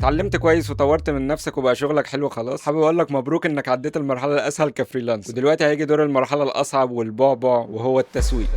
اتعلمت كويس وطورت من نفسك وبقى شغلك حلو خلاص، حابب اقول لك مبروك انك عديت المرحله الاسهل كفريلانس، ودلوقتي هيجي دور المرحله الاصعب والبعبع وهو التسويق.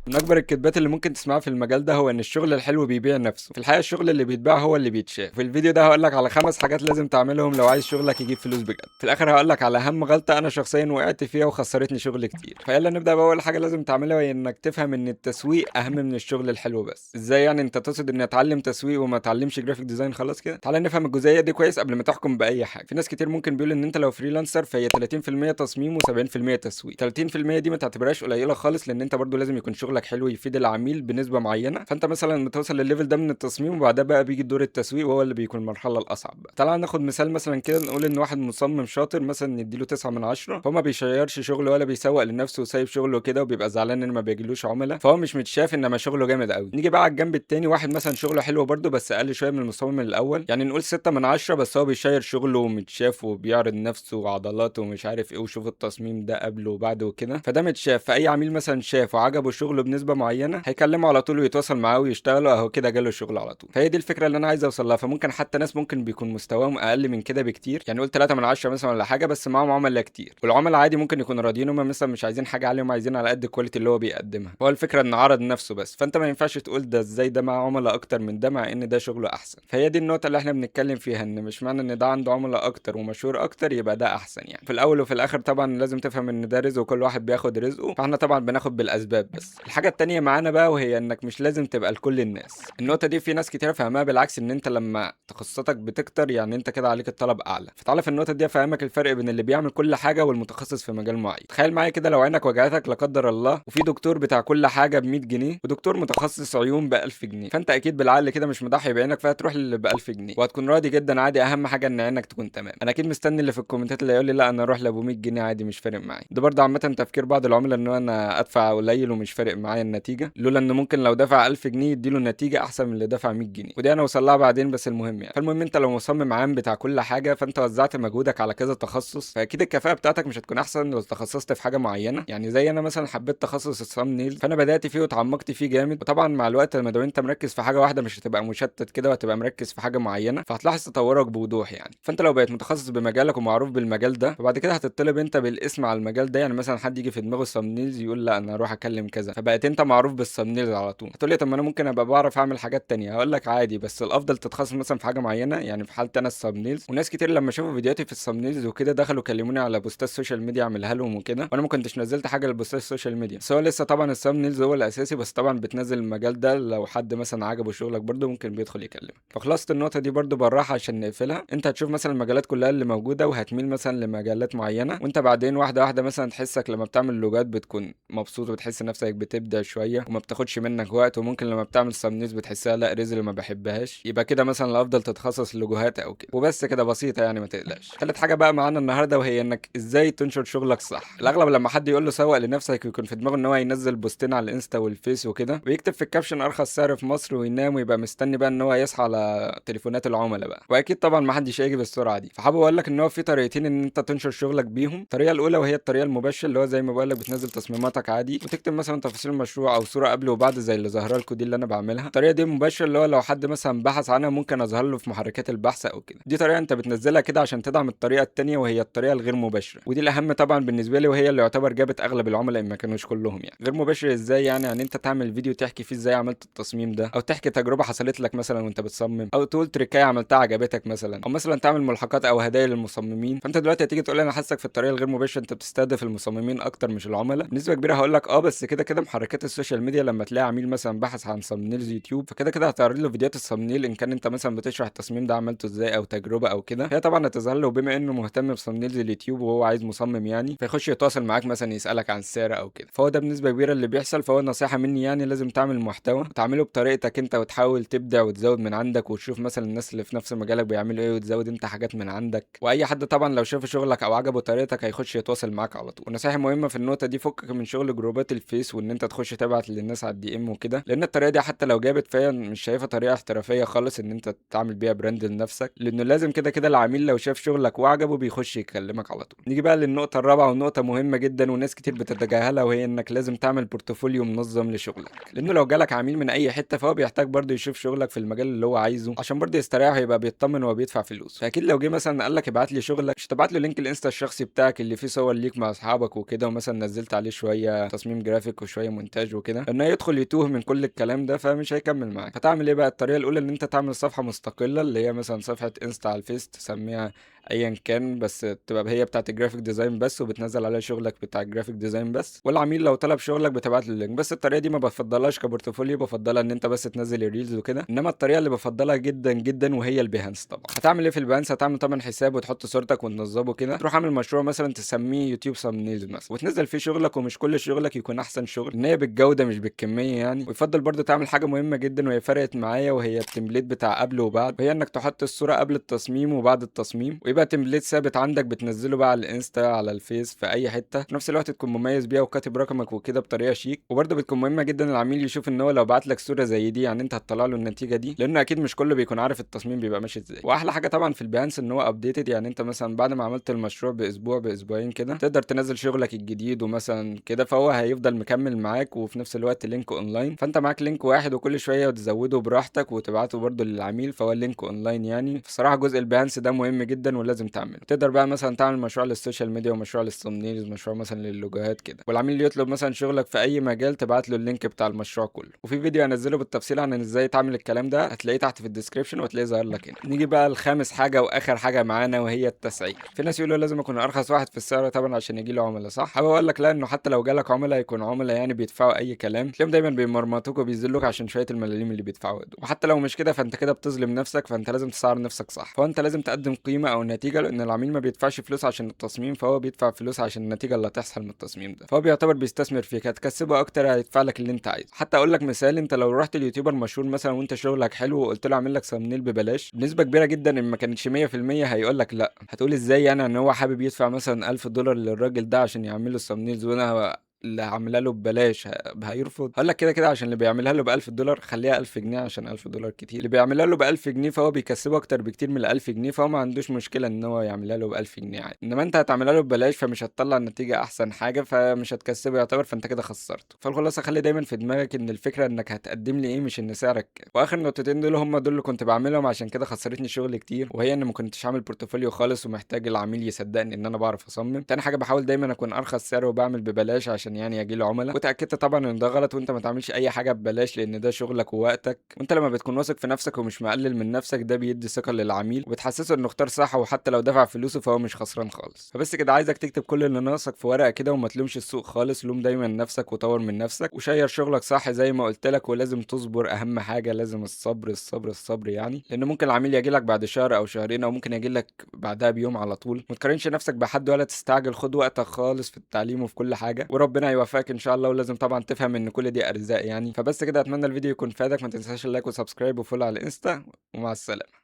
من اكبر الكذبات اللي ممكن تسمعها في المجال ده هو ان الشغل الحلو بيبيع نفسه. في الحقيقه الشغل اللي بيتباع هو اللي بيتشاف. في الفيديو ده هقول لك على 5 حاجات لازم تعملهم لو عايز شغلك يجيب فلوس بجد. في الاخر هقول لك على اهم غلطه انا شخصيا وقعت فيها وخسرتني شغل كتير. فيلا نبدا باول حاجه لازم تعملها، وهي انك تفهم ان التسويق اهم من الشغل الحلو. بس ازاي يعني؟ انت تقصد اني اتعلم تسويق وما اتعلمش جرافيك ديزاين خلاص كده؟ تعالى نفهم الجزئيه دي كويس قبل ما تحكم باي حاجه. في ناس كتير ممكن بيقول ان انت لو فريلانسر فهي 30% تصميم و70% تسويق. 30% دي ما تعتبرهاش قليله خالص، لان انت برضو لازم يكون شغلك حلو يفيد العميل بنسبه معينه. فانت مثلا بتوصل للليفل ده من التصميم، وبعدها بقى بيجي دور التسويق وهو اللي بيكون المرحله الاصعب بقى. تعال ناخد مثال مثلا كده، نقول ان واحد مصمم شاطر مثلا نديله 9 من 10، فهو ما بيشيرش شغله ولا بيسوق لنفسه وسايب شغله كده وبيبقى زعلان ان ما بيجيلوش عملاء، فهو مش متشاف انما شغله جامد قوي. نيجي بقى على الجنب التاني، واحد مثلا شغله حلو برده بس اقل شويه من المصمم الاول، يعني نقول 6 من 10، بس هو بيشير شغله ومتشاف وبيعرض نفسه وعضلاته ومش عارف ايه، وشوف التصميم ده قبله وبعده وكده، فده متشاف. فاي عميل مثلا شاف وعجبه شغله بنسبه معينه هيكلمه على طول ويتواصل معاه ويشتغلوا، اهو كده جاله شغل على طول. فهي دي الفكره اللي انا عايز اوصل لها. فممكن حتى ناس ممكن بيكون مستواهم اقل من كده بكتير، يعني قول 3 من 10 مثلا ولا حاجه، بس معاهم عملاء كتير، والعملاء عادي ممكن يكونوا راضيين، هم مثلا مش عايزين حاجه عاليه، هم عايزين على قد الكواليتي اللي هو بيقدمها. هو الفكره ان عرض نفسه بس، فانت ما ينفعش تقول ده ازاي ده مع عملاء اكتر من ده مع ان ده شغله احسن. فهي دي النقطه اللي احنا بنتكلم فيها، ان مش معنى ان ده عنده عملاء اكتر ومشهور اكتر يبقى ده احسن. يعني في الاول وفي الاخر طبعا لازم تفهم ان ده رزق وكل واحد بياخد رزقه، فاحنا طبعا بناخد بالاسباب. بس الحاجه التانيه معانا بقى، وهي انك مش لازم تبقى لكل الناس. النقطه دي في ناس كتير فاهمها بالعكس، ان انت لما تخصصاتك بتكتر يعني انت كده عليك الطلب اعلى. فتعالى في النقطه دي افهمك الفرق بين اللي بيعمل كل حاجه والمتخصص في مجال معين. تخيل معايا كده لو عينك وجعتك لا قدر الله، وفي دكتور بتاع كل حاجه ب 100 جنيه، ودكتور متخصص عيون ب 1000 جنيه، فانت اكيد بالعقل كده مش مضحي بعينك، فهتروح للي ب 1000 جنيه وهتكون راضي جدا عادي. اهم حاجه ان عينك تكون تمام. انا اكيد مستني اللي في الكومنتات اللي يقول لي لا انا اروح لابو 100 جنيه عادي مش فارق معايا. ده برضه عامه تفكير بعض العملاء، ان انا ادفع قليل ومش فارق معايا النتيجه، لولا ان ممكن لو دفع 1000 جنيه يديله النتيجه احسن من اللي دفع 100 جنيه. ودي انا اوصل لها بعدين، بس المهم يعني، فالمهم انت لو مصمم عام بتاع كل حاجه، فانت وزعت مجهودك على كذا تخصص، فاكيد الكفاءه بتاعتك مش هتكون احسن لو تخصصت في حاجه معينه. يعني زي انا مثلا حبيت تخصص الثامب، فانا بدات فيه واتعمقت فيه جامد، وطبعا مع الوقت لما دام انت مركز في حاجه واحده مش هتبقى مشتت كده، وهتبقى مركز في حاجه معينه، فهتلاحظ تطورك بوضوح. يعني فانت لو بقيت متخصص بمجالك ومعروف بالمجال ده، فبعد كده هتطلب انت بالاسم على المجال ده. يعني مثلا حد يجي في دماغه الثامبنيلز يقول لا انا اروح اكلم كذا، فبقيت انت معروف بالثامبنيلز على طول. هتقول لي طب ما انا ممكن ابقى بعرف اعمل حاجات تانية، هقول لك عادي، بس الافضل تتخصص مثلا في حاجه معينه. يعني في حالتي انا الثامبنيلز، وناس كتير لما شافوا فيديوهاتي في الثامبنيلز وكده دخلوا كلموني على بوستات السوشيال ميديا اعملها لهم وكده، وانا ما كنتش نزلت حاجه للبوستات السوشيال ميديا. بس هو لسه طبعا الثامبنيلز هو الاساسي، بس طبعا بتنزل المجال ده لو حد مثلا عجبه شغلك برده ممكن بيدخل يكلمك. فخلاصه النقطه دي برده بالراحه عشان نقفلها. انت هتشوف مثلا المجالات كلها اللي موجوده وهتميل مثلا لمجالات معينه، وانت بعدين واحده واحده مثلا تحسك لما بتعمل لوجات بتكون مبسوط وبتحس نفسك بتبدع شويه وما بتاخدش منك وقت، وممكن لما بتعمل ثامبنيلز بتحسها لا رزل ما بحبهاش، يبقى كده مثلا الافضل تتخصص لوجوهات او كده. وبس كده بسيطه يعني، ما تقلقش. تالت حاجه بقى معانا النهارده، وهي انك ازاي تنشر شغلك صح. الاغلب لما حد يقول له سوق لنفسك يكون في دماغه ان هو ينزل بوستين على الانستا والفيس وكده، ويكتب في الكابشن ارخص سعر في مصر وينام ويبقى مستني بقى ان هو يصحى على تليفونات العملاء بقى. واكيد طبعا ما حدش هيجي بالسرعه دي. فحابب اقول لك ان هو في طريقتين ان انت تنشر شغلك بيهم. الطريقه الاولى وهي الطريقه المباشره، اللي هو زي ما بقول لك بتنزل تصميماتك عادي وتكتب مثلا تفاصيل المشروع او صوره قبل وبعد زي اللي ظاهره لكم دي اللي انا بعملها. الطريقه دي مباشره، اللي هو لو حد مثلا بحث عنها ممكن اظهر له في محركات البحث او كده. دي طريقه انت بتنزلها كده عشان تدعم الطريقه التانيه، وهي الطريقه الغير مباشره، ودي الاهم طبعا بالنسبه لي، وهي اللي يعتبر جابت اغلب العملاء ان ما كانوش كلهم. يعني غير مباشر ازاي؟ يعني انت تعمل فيديو تحكي فيه ازاي عملت التصميم ده، او تحكي تجربه حصلت لك مثلا وانت بتصمم، او تقول تريكايه عملتها عجبتك مثلا، او مثلا تعمل ملحقات او هدايا للمصممين. فانت دلوقتي هتيجي تقول لي انا حاسك في الطريقه الغير مباشره انت بتستهدف المصممين اكتر مش العملاء. بنسبه كبيره هقول لك بس كده كده محركات السوشيال ميديا لما تلاقي عميل مثلا بحث عن صمنيلز يوتيوب، فكده كده هتعرض له فيديوهات الصمنيل ان كان انت مثلا بتشرح التصميم ده عملته ازاي او تجربه او كده. هي طبعا هتظهر له، بما انه مهتم بصمنيلز اليوتيوب وهو عايز مصمم يعني، فيخش يتواصل معاك مثلا يسالك عن السعر او كده. فهو ده بنسبه كبيره اللي بيحصل. فهو نصيحه مني يعني لازم تعمل محتوى وتعمله بطريقتك انت، وتحاول تبدع وتزود من عندك، وتشوف مثلا الناس اللي في نفس مجالك بيعملوا ايه وتزود انت حاجات من عندك. واي حد طبعا لو شاف شغلك او عجبه طريقتك هيخش يتواصل معاك على طول. ونصيحه مهمه في النقطه دي، فكك من شغل جروبات الفيس وان انت انت تخش تبعت للناس على الدي ام وكده، لان الطريقه دي حتى لو جابت فيا مش شايفها طريقه احترافيه خالص ان انت تعمل بيها براند لنفسك، لانه لازم كده كده العميل لو شاف شغلك وعجبه بيخش يكلمك على طول. نيجي بقى للنقطه الرابعه والنقطه مهمه جدا وناس كتير بتتجاهلها، وهي انك لازم تعمل بورتفوليو منظم لشغلك، لانه لو جالك عميل من اي حته فهو بيحتاج برضه يشوف شغلك في المجال اللي هو عايزه عشان برضه يستريح ويبقى بيطمن وهو بيدفع فلوس. فاكيد لو جه مثلا قال لك ابعت لي شغلك، مش تبعت له لينك الانستا الشخصي بتاعك اللي فيه صور ليك مع اصحابك وكده، ومثلا نزلت عليه شويه تصميم جرافيك وشويه مونتاج وكده، انه يدخل يتوه من كل الكلام ده فمش هيكمل معاك. فتعمل ايه بقى؟ الطريقه الاولى ان انت تعمل صفحه مستقله، اللي هي مثلا صفحه انستا على الفيس تسميها ايا كان، بس تبقى هي بتاعت الجرافيك ديزاين بس، وبتنزل عليها شغلك بتاع الجرافيك ديزاين بس، والعميل لو طلب شغلك بتبعت له اللينك. بس الطريقه دي ما بفضلهاش كبورتفوليو، بفضلها ان انت بس تنزل الريلز وكده. انما الطريقه اللي بفضلها جدا جدا وهي البيهانس. طبعا هتعمل ايه في البيهانس؟ هتعمل طبعا حساب وتحط صورتك وتنظمه كده، تروح عامل مشروع مثلا تسميه يوتيوب سامنيلز مثلا، وتنزل فيه شغلك، ومش كل شغلك يكون احسن شغل، ان هي بالجوده مش بالكميه يعني. ويفضل برضه تعمل حاجه مهمه جدا وهي فرقت معايا، وهي التمبليت بتاع قبل وبعد، وهي انك تحط الصوره قبل التصميم وبعد التصميم، ويبقى تمبليت ثابت عندك بتنزله بقى على الانستا على الفيس في اي حته، في نفس الوقت تكون مميز بيها وكاتب رقمك وكده بطريقه شيك. وبرده بتكون مهمه جدا العميل يشوف ان هو لو بعت لك صوره زي دي يعني انت هتطلع له النتيجه دي، لانه اكيد مش كله بيكون عارف التصميم بيبقى ماشي ازاي. واحلى حاجه طبعا في البيهانس ان هو ابديتد، يعني انت مثلا بعد ما عملت المشروع باسبوع باسبوعين كده تقدر تنزل شغلك الجديد ومثلا كده، فهو هيفضل مكمل معاك، وفي نفس الوقت لينك اونلاين، فانت معاك لينك واحد وكل شويه تزوده براحتك وتبعته برده للعميل، فهو اللينك اونلاين يعني. بصراحه جزء البيهانس ده مهم جدا ولازم تعمله. تقدر بقى مثلا تعمل مشروع للسوشيال ميديا ومشروع للثمنيلز، مشروع مثلا للوجوهات كده، والعميل يطلب مثلا شغلك في اي مجال تبعت له اللينك بتاع المشروع كله. وفي فيديو هنزله بالتفصيل عن ازاي تعمل الكلام ده، هتلاقيه تحت في الديسكريبشن وهتلاقيه ظاهر لك هنا. نيجي بقى لخامس حاجه واخر حاجه معانا، وهي التسعير. في ناس يقولوا لازم اكون ارخص واحد في السعر طبعا عشان يجي له عملاء، صح؟ حابب اقول لك لا، انه حتى لو جالك عملاء يكون عملاء يعني بيدفعوا اي كلام، تلاقيهم دايما بيمرمطوك وبيذلوك عشان شويه الملاليم اللي بيدفعوها دول. وحتى لو مش كده فانت كده بتظلم نفسك، فانت لازم تسعر نفسك صح. فانت لازم تقدم قيمه او نتيجه، لان العميل ما بيدفعش فلوس عشان التصميم، فهو بيدفع فلوس عشان النتيجه اللي هتحصل من التصميم ده، فهو بيعتبر بيستثمر فيك، هتكسبه اكتر هيدفع لك اللي انت عايزه. حتى اقول لك مثال، انت لو رحت اليوتيوبر مشهور مثلا وانت شغلك حلو وقلت له اعمل لك ثامنيل ببلاش، بنسبه كبيره جدا ان ما كانتش 100% هيقول لك لا. هتقول ازاي يعني ان هو حابب يدفع مثلا $1000 للراجل ده عشان يعمل له الثامنيلز وانا اللي عاملها له ببلاش؟ هيرفض. هقول لك كده كده عشان اللي بيعملها له ب$1000 خليها 1000 جنيه، عشان $1000 كتير. اللي بيعملها له ب1000 جنيه فهو بيكسبه اكتر بكتير من ال1000 جنيه، فهو ما عندوش مشكله ان هو يعملها له ب1000 جنيه عادي. انما انت هتعملها له ببلاش فمش هتطلع النتيجه احسن حاجه، فمش هتكسبه يعتبر، فانت كده خسرته. فالخلاصه خلي دايما في دماغك ان الفكره انك هتقدم لي ايه، مش ان سعرك كام. واخر نقطتين دول هم دول اللي كنت بعملهم عشان كده خسرتني شغل كتير، وهي ان ما كنتش عامل بورتفوليو خالص ومحتاج العميل يصدقني ان انا بعرف اصمم. تاني حاجه بحاول دايما اكون ارخص سعر وبعمل ببلاش عشان يعني يجي له عملاء. وتاكدت طبعا ان ده غلط، وانت ما تعملش اي حاجه ببلاش لان ده شغلك ووقتك، وانت لما بتكون واثق في نفسك ومش مقلل من نفسك ده بيدي ثقه للعميل وبتحسسه انه اختار صح، وحتى لو دفع فلوسه فهو مش خسران خالص. فبس كده عايزك تكتب كل اللي ناقصك في ورقه كده، وما تلومش السوق خالص، لوم دايما نفسك وطور من نفسك وشير شغلك صح زي ما قلت لك. ولازم تصبر، اهم حاجه لازم الصبر الصبر الصبر يعني، لان ممكن العميل يجي لك بعد شهر او شهرين، او ممكن يجي لك بعدها بيوم على طول. ما تقارنش نفسك بحد ولا تستعجل، خد وقتك خالص في التعليم وفي كل حاجه، وربنا يوفقك ان شاء الله. ولازم طبعا تفهم ان كل دي ارزاق يعني. فبس كده اتمنى الفيديو يكون فادك، ما تنساش اللايك وسبسكرايب وفولو على الانستا، ومع السلامه.